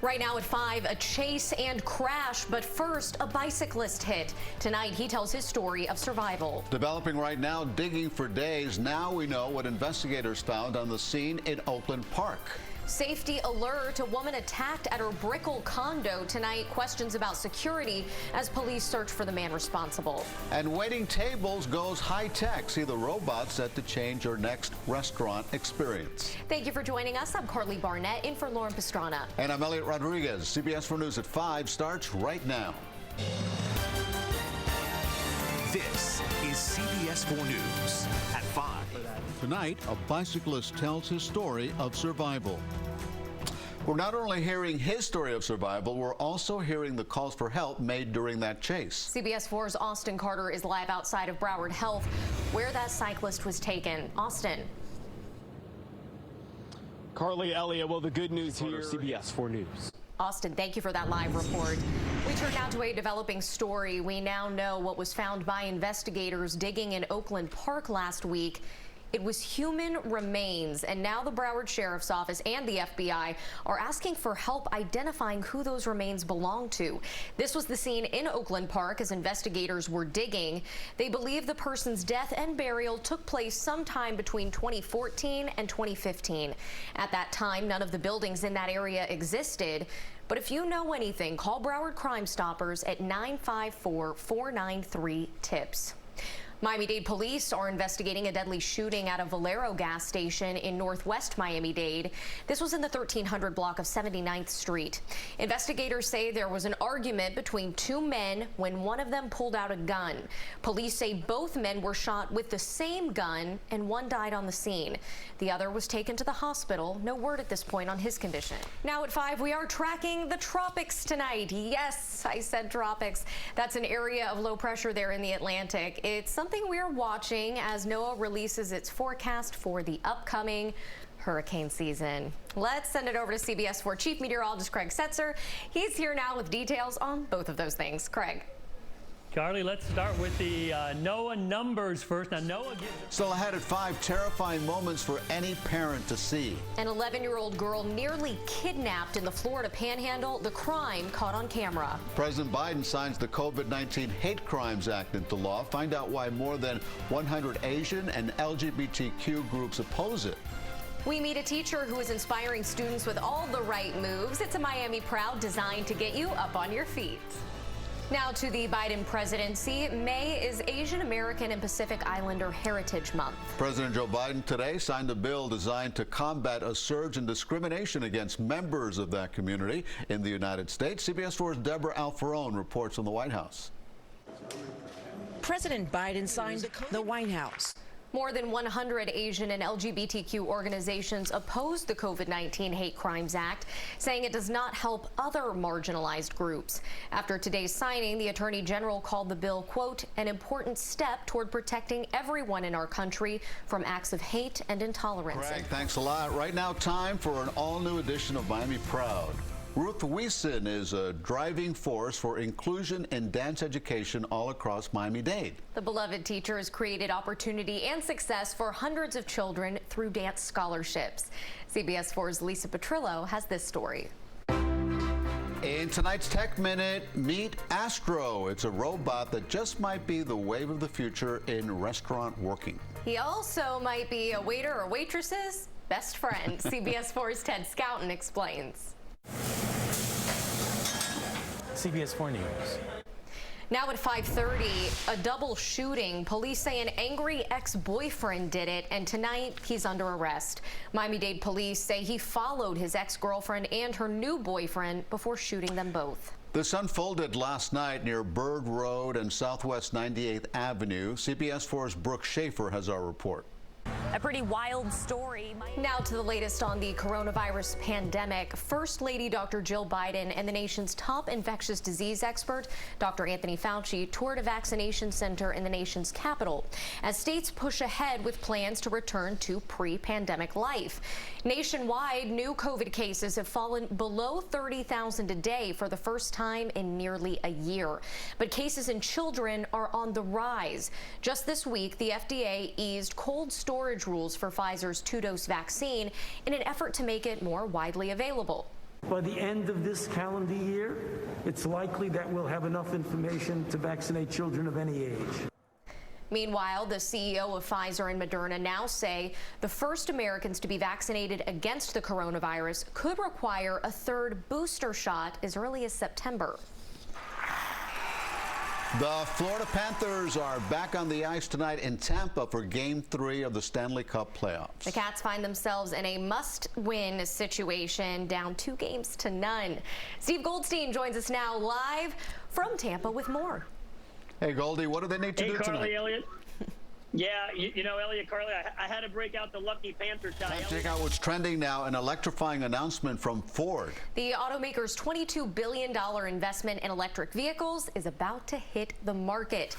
Right now at 5, a chase and crash, but first, a bicyclist hit. Tonight, he tells his story of survival. Developing right now, digging for days. Now we know what investigators found on the scene in Oakland Park. Safety alert, a woman attacked at her Brickell condo tonight. Questions about security as police search for the man responsible. And waiting tables goes high-tech. See the robots set to change your next restaurant experience. Thank you for joining us. I'm Carly Barnett, in for Lauren Pastrana. And I'm Elliot Rodriguez. CBS 4 News at 5 starts right now. This is CBS 4 News at 5. Tonight, a bicyclist tells his story of survival. We're not only hearing his story of survival, we're also hearing the calls for help made during that chase. CBS 4's Austin Carter is live outside of Broward Health, where that cyclist was taken. Austin. Carly, Elliott, well, the good news here, CBS 4 News. Austin, thank you for that live report. We turn now to a developing story. We now know what was found by investigators digging in Oakland Park last week. It was human remains, and now the Broward Sheriff's Office and the FBI are asking for help identifying who those remains belong to. This was the scene in Oakland Park as investigators were digging. They believe the person's death and burial took place sometime between 2014 and 2015. At that time, none of the buildings in that area existed. But if you know anything, call Broward Crime Stoppers at 954-493-TIPS. Miami-Dade police are investigating a deadly shooting at a Valero gas station in northwest Miami-Dade. This was in the 1300 block of 79th Street. Investigators say there was an argument between two men when one of them pulled out a gun. Police say both men were shot with the same gun and one died on the scene. The other was taken to the hospital. No word at this point on his condition. Now at 5, we are tracking the tropics tonight. Yes, I said tropics. That's an area of low pressure there in the Atlantic. It's something we're watching as NOAA releases its forecast for the upcoming hurricane season. Let's send it over to CBS 4 Chief Meteorologist Craig Setzer. He's here now with details on both of those things. Craig. Carly, let's start with the NOAA numbers first. Now, NOAA gives... Still ahead at 5, terrifying moments for any parent to see. An 11-year-old girl nearly kidnapped in the Florida Panhandle, the crime caught on camera. President Biden signs the COVID-19 Hate Crimes Act into law. Find out why more than 100 Asian and LGBTQ groups oppose it. We meet a teacher who is inspiring students with all the right moves. It's a Miami Proud designed to get you up on your feet. Now to the Biden presidency. May is Asian American and Pacific Islander Heritage Month. President Joe Biden today signed a bill designed to combat a surge in discrimination against members of that community in the United States. CBS 4's Deborah Alfarone reports from the White House. President Biden signed the White House. More than 100 Asian and LGBTQ organizations oppose the COVID-19 Hate Crimes Act, saying it does not help other marginalized groups. After today's signing, the Attorney General called the bill, quote, an important step toward protecting everyone in our country from acts of hate and intolerance. Craig, thanks a lot. Right now, time for an all-new edition of Miami Proud. Ruth Wiesen is a driving force for inclusion in dance education all across Miami-Dade. The beloved teacher has created opportunity and success for hundreds of children through dance scholarships. CBS 4's Lisa Petrillo has this story. In tonight's Tech Minute, meet Astro. It's a robot that just might be the wave of the future in restaurant working. He also might be a waiter or waitress's best friend. CBS 4's Ted Scouten explains. CBS 4 News. Now at 5:30, a double shooting. Police say an angry ex-boyfriend did it, and tonight he's under arrest. Miami-Dade police say he followed his ex-girlfriend and her new boyfriend before shooting them both. This unfolded last night near Bird Road and Southwest 98th Avenue. CBS 4's Brooke Schaefer has our report. A pretty wild story. Now to the latest on the coronavirus pandemic. First Lady Dr. Jill Biden and the nation's top infectious disease expert, Dr. Anthony Fauci, toured a vaccination center in the nation's capital as states push ahead with plans to return to pre-pandemic life. Nationwide, new COVID cases have fallen below 30,000 a day for the first time in nearly a year. But cases in children are on the rise. Just this week, the FDA eased cold storage rules for Pfizer's 2-dose vaccine in an effort to make it more widely available. By the end of this calendar year, it's likely that we'll have enough information to vaccinate children of any age. Meanwhile, the CEO of Pfizer and Moderna now say the first Americans to be vaccinated against the coronavirus could require a third booster shot as early as September. The Florida Panthers are back on the ice tonight in Tampa for Game 3 of the Stanley Cup playoffs. The Cats find themselves in a must-win situation, down 2-0. Steve Goldstein joins us now live from Tampa with more. Hey, Goldie, what do they need to do Carly, tonight? Elliot. Yeah, you know, Elliot, Carly, I had to break out the Lucky Panther shot. Let's check out what's trending now, an electrifying announcement from Ford. The automaker's $22 billion investment in electric vehicles is about to hit the market.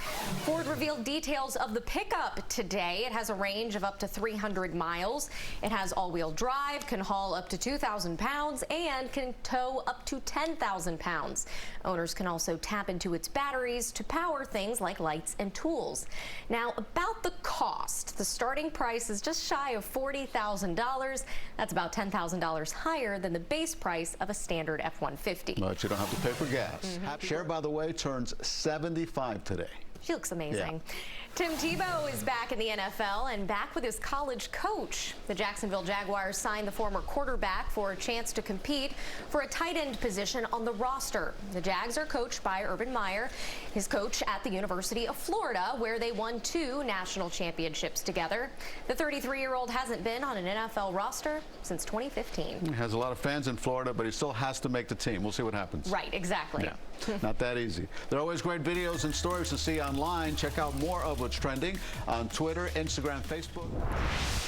Ford revealed details of the pickup today. It has a range of up to 300 miles. It has all-wheel drive, can haul up to 2,000 pounds, and can tow up to 10,000 pounds. Owners can also tap into its batteries to power things like lights and tools. Now, about the cost, the starting price is just shy of $40,000. That's about $10,000 higher than the base price of a standard F-150. But you don't have to pay for gas. Cher, by the way, turns 75 today. She looks amazing. Yeah. Tim Tebow is back in the NFL and back with his college coach. The Jacksonville Jaguars signed the former quarterback for a chance to compete for a tight end position on the roster. The Jags are coached by Urban Meyer, his coach at the University of Florida, where they won 2 national championships together. The 33-year-old hasn't been on an NFL roster since 2015. He has a lot of fans in Florida, but he still has to make the team. We'll see what happens. Right, exactly. Yeah. Not that easy. There are always great videos and stories to see online. Check out more of what's trending on Twitter, Instagram, Facebook.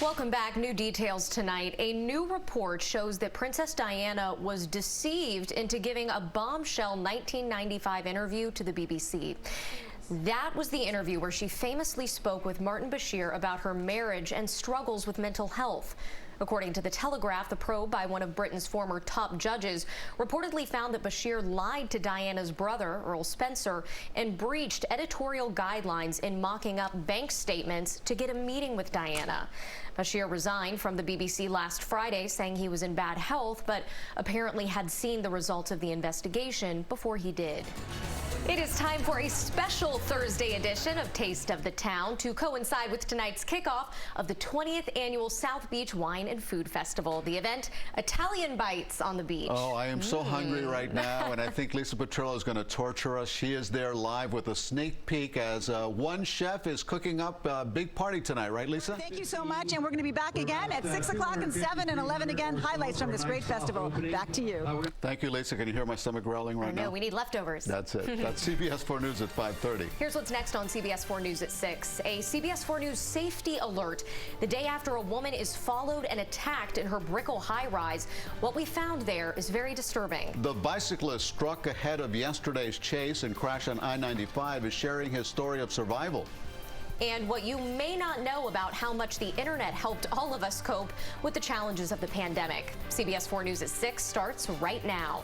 Welcome back. New details tonight. A new report shows that Princess Diana was deceived into giving a bombshell 1995 interview to the BBC. That was the interview where she famously spoke with Martin Bashir about her marriage and struggles with mental health. According to The Telegraph, the probe by one of Britain's former top judges reportedly found that Bashir lied to Diana's brother, Earl Spencer, and breached editorial guidelines in mocking up bank statements to get a meeting with Diana. Bashir resigned from the BBC last Friday, saying he was in bad health, but apparently had seen the results of the investigation before he did. It is time for a special Thursday edition of Taste of the Town to coincide with tonight's kickoff of the 20th annual South Beach Wine and Food Festival. The event, Italian Bites on the Beach. Oh, I am so hungry right now, and I think Lisa Petrillo is going to torture us. She is there live with a sneak peek as one chef is cooking up a big party tonight, right, Lisa? Thank you so much, and we're going to be back again at 6 o'clock and 7 and 11 again. Highlights from this great festival. Back to you. Thank you, Lisa. Can you hear my stomach growling right now? No, we need leftovers. That's it. That's CBS 4 News at 5:30. Here's what's next on CBS 4 News at 6. A CBS 4 News safety alert the day after a woman is followed and attacked in her Brickell high-rise. What we found there is very disturbing. The bicyclist struck ahead of yesterday's chase and crash on I-95 is sharing his story of survival. And what you may not know about how much the internet helped all of us cope with the challenges of the pandemic. CBS 4 News at 6 starts right now.